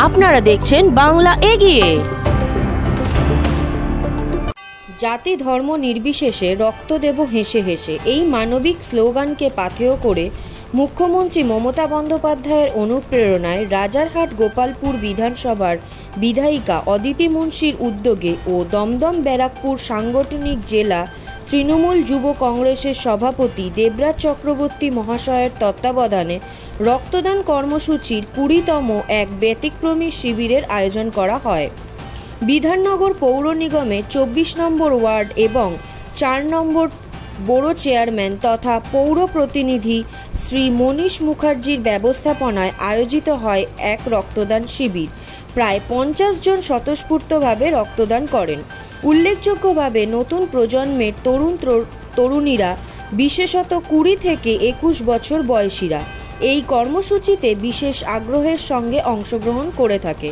আপনারা দেখছেন বাংলা এগিয়ে। জাতি ধর্ম নির্বিশেষে রক্ত দেব হেসে হেসে, এই মানবিক স্লোগানকে পাথেয় করে মুখ্যমন্ত্রী মমতা বন্দ্যোপাধ্যায়ের অনুপ্রেরণায় রাজারহাট গোপালপুর বিধানসভার বিধায়িকা অদিতি মুন্সির উদ্যোগে ও দমদম ব্যারাকপুর সাংগঠনিক জেলা তৃণমূল যুব কংগ্রেসের সভাপতি দেবরাজ চক্রবর্তী মহাশয়ের তত্ত্বাবধানে রক্তদান কর্মসূচির 20তম এক ব্যতিক্রমী শিবিরের আয়োজন করা হয়। বিধাননগর পৌর নিগমের 24 নম্বর ওয়ার্ড এবং 4 নম্বর বড় চেয়ারম্যান তথা পৌর প্রতিনিধি শ্রী মনীষ মুখার্জির ব্যবস্থাপনায় আয়োজিত হয় এক রক্তদান শিবির। প্রায় 50 জন স্বতঃস্ফূর্তভাবে রক্তদান করেন। উল্লেখযোগ্যভাবে নতুন প্রজন্মের তরুণীরা, বিশেষত 20 থেকে 21 বছর বয়সীরা এই কর্মসূচিতে বিশেষ আগ্রহের সঙ্গে অংশগ্রহণ করে থাকে।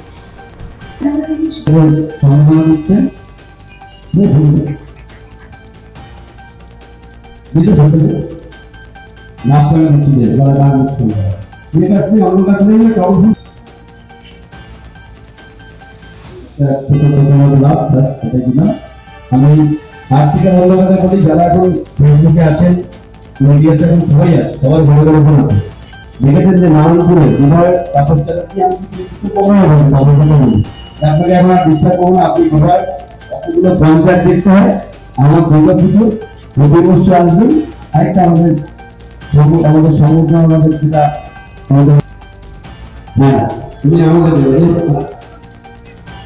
আমি আর্থিক মূল্যবান করি যারা এখন ফেসবুকে আছেন, মিডিয়াতে এখন সবাই আছে, সবাই ভালো করে বলতে দেখেছেন যে নারায়ণপুরে বিধায়ক তাপসচারা কি আমি একটু কমে আপনাকে আমার বিশ্বাস করুন, আপনি বিধায়ক কতগুলো পঞ্চায়েত দেখতে হয়, আমার দুর্গা পুজো অবশ্য আসবেন। আরেকটা আমাদের সমুদ্র আমাদের যেটা আমাদের হ্যাঁ তুমি আমাদের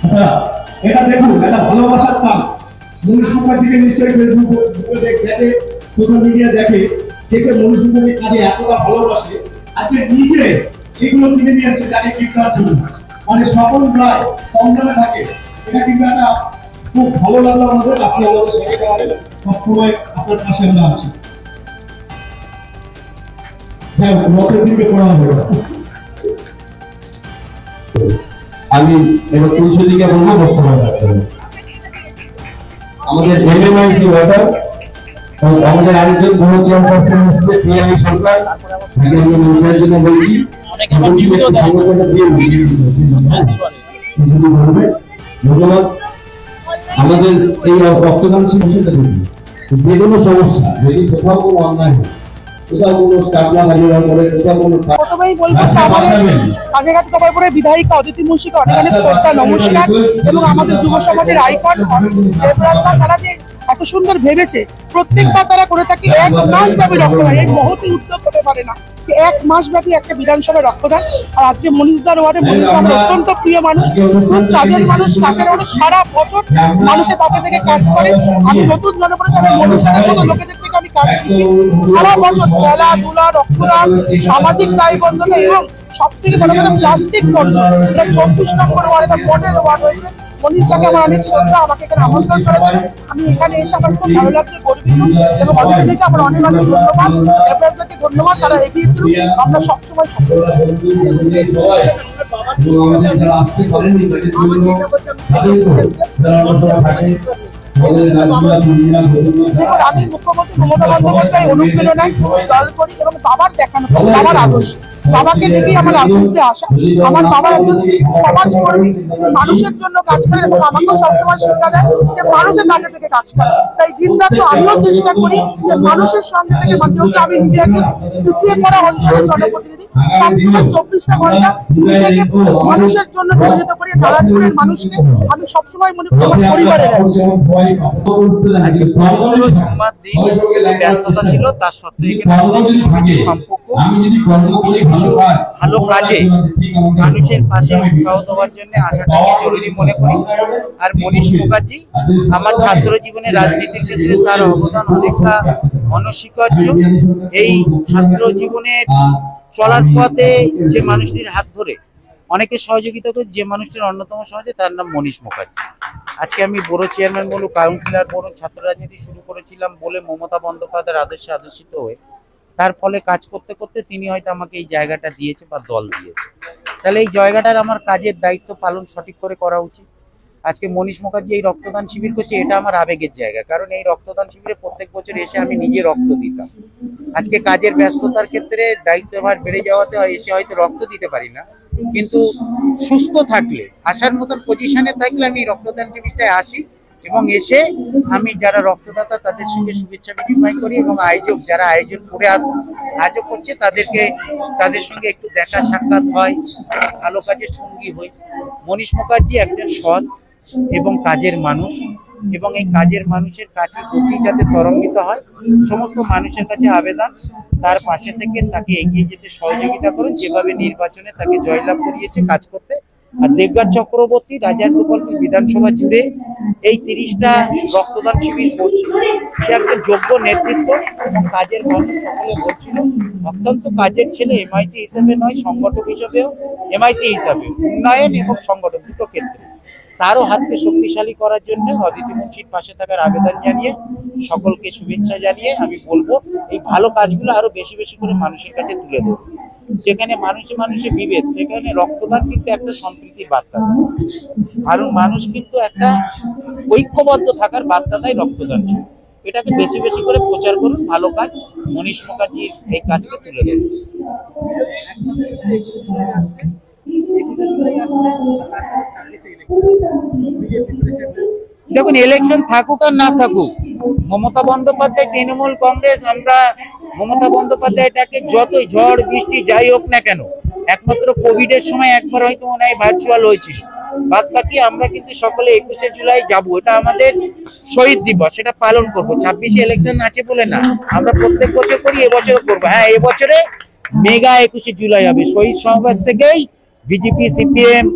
আচ্ছা এটা দেখুন, এটা ভালোবাসার কাজ। মনীষ মুখার্জিকে নিশ্চয়ই ফেসবুকে দেখে, সোশ্যাল মিডিয়া দেখে মনীষ মুখার্জির কাজে এতটা ভালোবাসে, আজকে নিজে এগুলো কিনে নিয়ে আসছে তাকে ঠিক করার জন্য, মানে সকল প্রায় সংগ্রামে থাকে। এটা কিন্তু একটা খুব ভালো লাগলো আমাদের, আপনি আমাদের সাথে সবসময় আপনার পাশে আমরা আছি। হ্যাঁ, রথের দিকে পড়া হবে। আমি এবার তুলসী দিকে বলবো বক্তব্য রাখতে হবে। আমাদের এমএমআইসি ওয়াটার আমাদের আরেকজন বড় চেয়ারপারসন হচ্ছে পিএলআই সরকার, আমি মন্ত্রীর জন্য বলছি ধন্যবাদ। আমাদের এই রক্তদান শিবিরটা দেখুন, যে কোনো সমস্যা যদি কোথাও কোনো অন্যায় হয়, কোথাও কোনো স্টাফ না হাজির করে, কোথাও কোনো প্রথমেই বলবো রাজারহাট গোপালপুরের বিধায়িকা অদিতি মুন্সিকে অনেক অনেক শ্রদ্ধা, নমস্কার। এবং আমাদের যুব সমাজের আইকন দেবরাজ দা, তারা যে এত সুন্দর ভেবেছে, প্রত্যেকবার তারা করে থাকে 1 মাস ব্যাপী রক্তদান। এর মহতি উদ্যোগ হতে পারে না, 1 মাস ব্যাপী একটা বিধানসভায় রক্তদান। আর আজকে মনীষদার ওয়ার্ডে মনীষদা আমার অত্যন্ত প্রিয় মানুষ, খুব কাজের মানুষ, কাজের মানুষ, সারা বছর মানুষের পাশে থেকে কাজ করে। আমি নতুন জনপ্রতিনিধি, আমি মনীষদার মতো লোকেদের থেকে আমি কাজ শিখি। সারা বছর খেলাধুলা, রক্তদান, সামাজিক দায়বদ্ধতা এবং সব থেকে বড় কথা প্লাস্টিক বন্ধ। এটা 24 নম্বর ওয়ার্ড, এটা মডেল ওয়ার্ড হয়েছে। মনীষদাকে আমার অনেক শ্রদ্ধা, আমাকে এখানে আমন্ত্রণ করেছেন। আমি এখানে এসে আমার খুব ভালো লাগছে, গর্বিত। এবং অদিতিকে আমার অনেক অনেক ধন্যবাদ, দেবরাজকে ধন্যবাদ, তারা এগিয়ে চলুন, আমরা সবসময় দেখুন, আমি মুখ্যমন্ত্রী মমতা বন্দ্যোপাধ্যায় অনুপ্রেরণায় দল করি এবং বাবার দেখানো, বাবার আদর্শ, বাবাকে দেখেই আমার রাজনীতিতে আসা। আমার বাবা একজন সমাজকর্মী, মানুষের জন্য কাজ করে এবং আমাকেও সবসময় শিক্ষা দেয় যে মানুষের কাছে থেকে কাজ করে। তাই দিন রাত আমিও চেষ্টা করি যে মানুষের সঙ্গে থেকে, যেহেতু আমি নিজে একজন পিছিয়ে পড়া অঞ্চলের জনপ্রতিনিধি, সবসময় 24টা ঘন্টা নিজেকে মানুষের জন্য নিয়োজিত করি। নারায়ণপুরের মানুষকে আমি সবসময় মনে করি আমার পরিবারের ব্যস্ততা ছিল, তার সত্ত্বেও সম্পর্ক ভালো কাজে মানুষের পাশে উৎসাহ দেওয়ার জন্য আসাটাকে জরুরি মনে করি। আর মনীষ মুখার্জি আমার ছাত্র জীবনে রাজনীতির ক্ষেত্রে তার অবদান অনেকটা অনস্বীকার্য। এই ছাত্র জীবনের চলার পথে যে মানুষটির হাত ধরে অনেকে সহযোগিতা করে, যে মানুষটির অন্যতম সহজে, তার নাম মনীষ মুখার্জি। আজকে আমি বড় চেয়ারম্যান বলুন, কাউন্সিলর বলুন, ছাত্র রাজনীতি শুরু করেছিলাম বলে মমতা বন্দ্যোপাধ্যায়ের আদর্শে আদর্শিত হয়ে তার ফলে কাজ করতে করতে তিনি হয়তো আমাকে এই জায়গাটা দিয়েছে বা দল দিয়েছে। তাহলে এই জায়গাটার আমার কাজের দায়িত্ব পালন সঠিক করে করা উচিত। আজকে মনীষ মুখার্জি এই রক্তদান শিবির করছে, এটা আমার আবেগের জায়গা, কারণ এই রক্তদান শিবিরে প্রত্যেক বছর এসে আমি নিজে রক্ত দিতাম। আজকে কাজের ব্যস্ততার ক্ষেত্রে দায়িত্বভার বেড়ে যাওয়াতে এসে হয়তো রক্ত দিতে পারি না, কিন্তু সুস্থ থাকলে, আসার মতন পজিশনে থাকলে আমি রক্তদান শিবিরটায় আসি এবং এসে আমি যারা রক্তদাতা তাদের সঙ্গে শুভেচ্ছা বিনিময় করি এবং আয়োজক যারা আয়োজন করে আয়োজক করছে তাদের সঙ্গে একটু দেখা সাক্ষাৎ হয়, ভালো কাজের সঙ্গী হই। মনীষ মুখার্জি একজন সৎ এবং কাজের মানুষ, এবং এই কাজের মানুষের কাছে গতি যাতে ত্বরান্বিত হয়, সমস্ত মানুষের কাছে আবেদন তার পাশে থেকে তাকে এগিয়ে যেতে সহযোগিতা করুন, যেভাবে নির্বাচনে তাকে জয়লাভ করিয়েছে কাজ করতে। আর দেবরাজ চক্রবর্তী রাজারগোপালপুর বিধানসভা জুড়ে এই 30টা রক্তদান শিবির করছে। সে একজন যোগ্য নেতৃত্ব এবং কাজের মানুষ, সকলে বলছিল অত্যন্ত কাজের ছেলে, এমআইসি হিসেবে নয় সংগঠক হিসেবেও, এমআইসি হিসাবে উন্নয়ন এবং সংগঠন দুটো ক্ষেত্রে তারও হাতকে শক্তিশালী করার জন্য অদিতি মুন্সির পাশে থাকার আবেদন জানিয়ে সকলকে শুভেচ্ছা জানিয়ে আমি বলবো এই ভালো কাজগুলো আরো বেশি বেশি করে মানুষের কাছে তুলে দেবো। যেখানে মানুষে বিভেদ, সেখানে রক্তদান কিন্তু একটা সম্প্রীতির বার্তা দেয়, কারণ মানুষ কিন্তু একটা ঐক্যবদ্ধ থাকার বার্তা দেয় রক্তদান। এটাকে বেশি বেশি করে প্রচার করুন, ভালো কাজ। মনীষ মুখার্জির এই কাজকে তুলে দেবো। দেখুন, ইলেকশন থাকুক আর না থাকুক, মমতা বন্দ্যোপাধ্যায়, তৃণমূল কংগ্রেস, আমরা মমতা বন্দ্যোপাধ্যায়টাকে যতই ঝড় বৃষ্টি যাই হোক না কেন, একমাত্র কোভিডের সময় একবার হয়তো মনে হয় ভার্চুয়াল হয়েছিল, বাদ বাকি আমরা কিন্তু সকলে 21শে জুলাই যাবো। এটা আমাদের শহীদ দিবস, সেটা পালন করবো। 26শে ইলেকশন আছে বলে না, আমরা প্রত্যেক বছর করি, এবছরও করবো। হ্যাঁ, এবছরে মেগা 21শে জুলাই হবে। শহীদ সমাবেশ থেকেই বিজেপি সিপিএম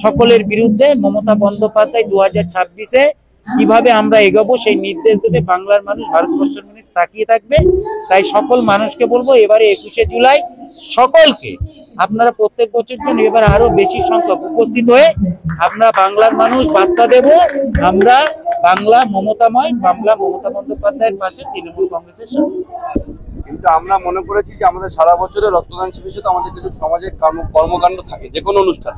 সকলের বিরুদ্ধে মমতা বন্দ্যোপাধ্যায় 2026-এ কিভাবে আমরা এগোবো সেই নির্দেশ দেবে বাংলার মানুষ, ভারতবর্ষের মানুষ তাকিয়ে থাকবে। তাই সকল মানুষকে বলবো, এবারে 21শে জুলাই সকলকে আপনারা প্রত্যেক বছর জন্য এবার আরো বেশি সংখ্যক উপস্থিত হয়ে আমরা বাংলার মানুষ বার্তা দেব, আমরা বাংলা মমতাময়, বাংলা মমতা বন্দ্যোপাধ্যায়ের পাশে, তৃণমূল কংগ্রেসের সাথে। কিন্তু আমরা মনে করেছি যে আমাদের সারা বছরে রক্তদান শিবির সাথে আমাদের কিছু সমাজের কর্মকাণ্ড থাকে, যে কোনো অনুষ্ঠান।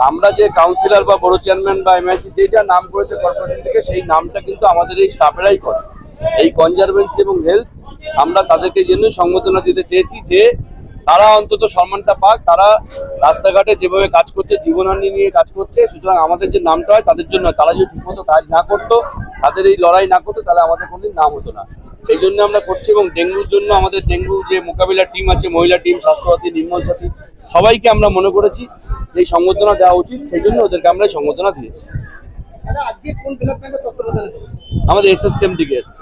আমরা যে কাউন্সিলর বা বড় চেয়ারম্যান বা এমআইসি যেটা নাম করেছে কর্পোরেশন থেকে, সেই নামটা কিন্তু আমাদের এই স্টাফেরাই করে। এই কনজারভেন্সি এবং হেলথ, আমরা তাদেরকে জন্যই সংবর্ধনা দিতে চেয়েছি যে তারা অন্তত সম্মানটা পাক। তারা রাস্তাঘাটে যেভাবে কাজ করছে, জীবনহানি নিয়ে কাজ করছে, সুতরাং আমাদের যে নামটা হয় তাদের জন্য। তারা যদি ঠিকমতো কাজ না করতো, তাদের এই লড়াই না করতো, তাহলে আমাদের কোনোদিন নাম হতো না। সেই জন্য আমরা করছি। এবং ডেঙ্গুর জন্য আমাদের ডেঙ্গু যে মোকাবিলার টিম আছে, মহিলা টিম, স্বাস্থ্যসাথী, নির্মল সাথী, সবাইকে আমরা মনে করেছি যে এই সংবর্ধনা দেওয়া উচিত, সেই জন্য ওদেরকে আমরা এই সংবর্ধনা দিয়েছি। আমাদের এসএসকেএম থেকে এসছে।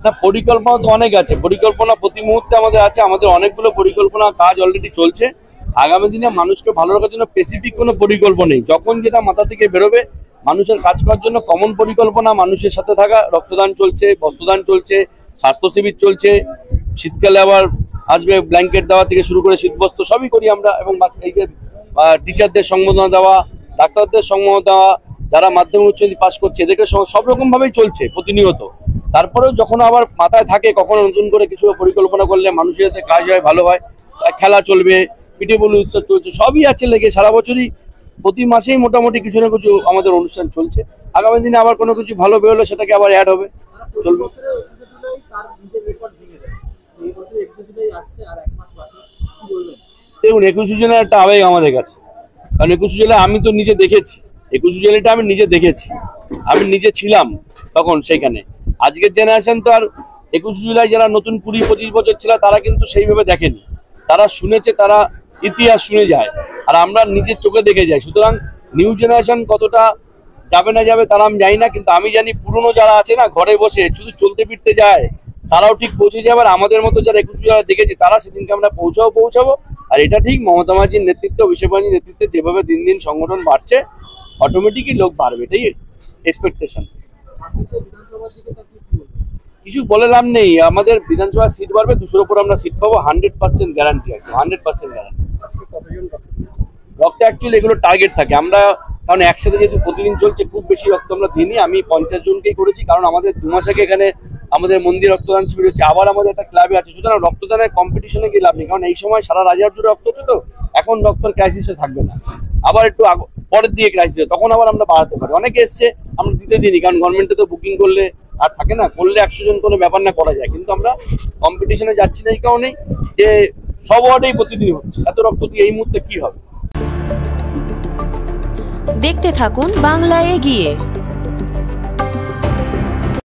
না, পরিকল্পনা তো অনেক আছে, পরিকল্পনা প্রতি মুহূর্তে আমাদের আছে। আমাদের অনেকগুলো পরিকল্পনা কাজ অলরেডি চলছে। আগামী দিনে মানুষকে ভালো রাখার জন্য স্পেসিফিক কোনো পরিকল্পনা নেই, যখন যেটা মাথা থেকে বেরোবে মানুষের কাজ করার জন্য কমন পরিকল্পনা, মানুষের সাথে থাকা। রক্তদান চলছে, বস্ত্রদান চলছে, স্বাস্থ্য শিবির চলছে, শীতকালে আবার আসবে ব্ল্যাঙ্কেট দেওয়া থেকে শুরু করে শীতবস্ত্র সবই করি আমরা। এবং এই যে টিচারদের সম্বোধনা দেওয়া, ডাক্তারদের সম্বোধনা দেওয়া, যারা মাধ্যমিক উচ্চ মাধ্যমিক পাস করছে এদেরকে সব রকম ভাবেই চলছে প্রতিনিয়ত। তারপরেও যখন আবার মাথায় থাকে কখনো নতুন করে কিছু পরিকল্পনা করলে মানুষের যাতে কাজ হয়, ভালো হয়, খেলা চলবে, পিঠে বলি উৎসব চলছে, সবই আছে লেগে। সারা বছরই প্রতি মাসেই মোটামুটি কিছু না কিছু আমাদের অনুষ্ঠান চলছে। আগামী দিনে আবার কোনো কিছু ভালো বেরোলে সেটাকে আবার অ্যাড হবে, চলবে। দেখুন, 21শে জুলাই একটা আবেগ আমাদের কাছে, কারণ 21শে জুলাই আমি তো নিজে দেখেছি, 21শে জুলাইটা আমি নিজে দেখেছি, আমি নিজে ছিলাম তখন সেইখানে। আজকের জেনারেশন তো আর 21শে জুলাই যারা নতুন 20-25 বছর ছিল তারা কিন্তু সেইভাবে দেখেনি, তারা শুনেছে, তারা ইতিহাস শুনে যায়, আর আমরা নিজের চোখে দেখে যাই। সুতরাং নিউ জেনারেশন কতটা যাবে না যাবে তারা আমি জানি না, কিন্তু আমি জানি পুরনো যারা আছে না, ঘরে বসে শুধু চলতে ফিরতে যায়, তারাও ঠিক পৌঁছে যাবে। আর আমাদের মতো যারা 21শে জুলাই দেখেছি তারা সেদিনকে আমরা পৌঁছাবো। আর এটা ঠিক মমতা ব্যানার্জির নেতৃত্বে, অভিষেক ব্যানার্জির নেতৃত্বে যেভাবে দিন দিন সংগঠন বাড়ছে, অটোমেটিকই লোক বাড়বে, এটাই এক্সপেকটেশন। কিছু বলে লাভ নেই, আমাদের বিধানসভা সিট বাড়বে, 200-র উপর আমরা সিট পাবো, 100% গ্যারান্টি আছে, 100% গ্যারান্টি। রক্ত অ্যাকচুয়ালি এগুলো টার্গেট থাকে, আমরা কারণ একসাথে যেহেতু প্রতিদিন চলছে খুব বেশি রক্ত আমরা দিইনি। আমি 50 জনকেই করেছি, কারণ আমাদের 2 মাস আগে এখানে আমাদের মন্দির রক্তদান শিবির হচ্ছে, আবার আমাদের একটা ক্লাবে আছে। সুতরাং রক্তদানের কম্পিটিশনে গিয়ে লাভ নেই, কারণ এই সময় সারা রাজ্যের জুড়ে রক্ত হচ্ছে, তো এখন রক্তের ক্রাইসিসে থাকবে না, আবার একটু পরের দিকে ক্রাইসিস, তখন আবার আমরা বাড়াতে পারি। অনেকে এসছে, আমরা দিতে দিইনি, কারণ গভর্নমেন্টে তো বুকিং করলে আর থাকে না করলে 100 জন কোনো ব্যাপার না, করা যায়, কিন্তু আমরা কম্পিটিশনে যাচ্ছি না এই কারণেই যে সব ওয়ার্ডেই প্রতিদিন হচ্ছে, এত রক্ত দিয়ে এই মুহূর্তে কি হবে। দেখতে থাকুন বাংলা এগিয়ে।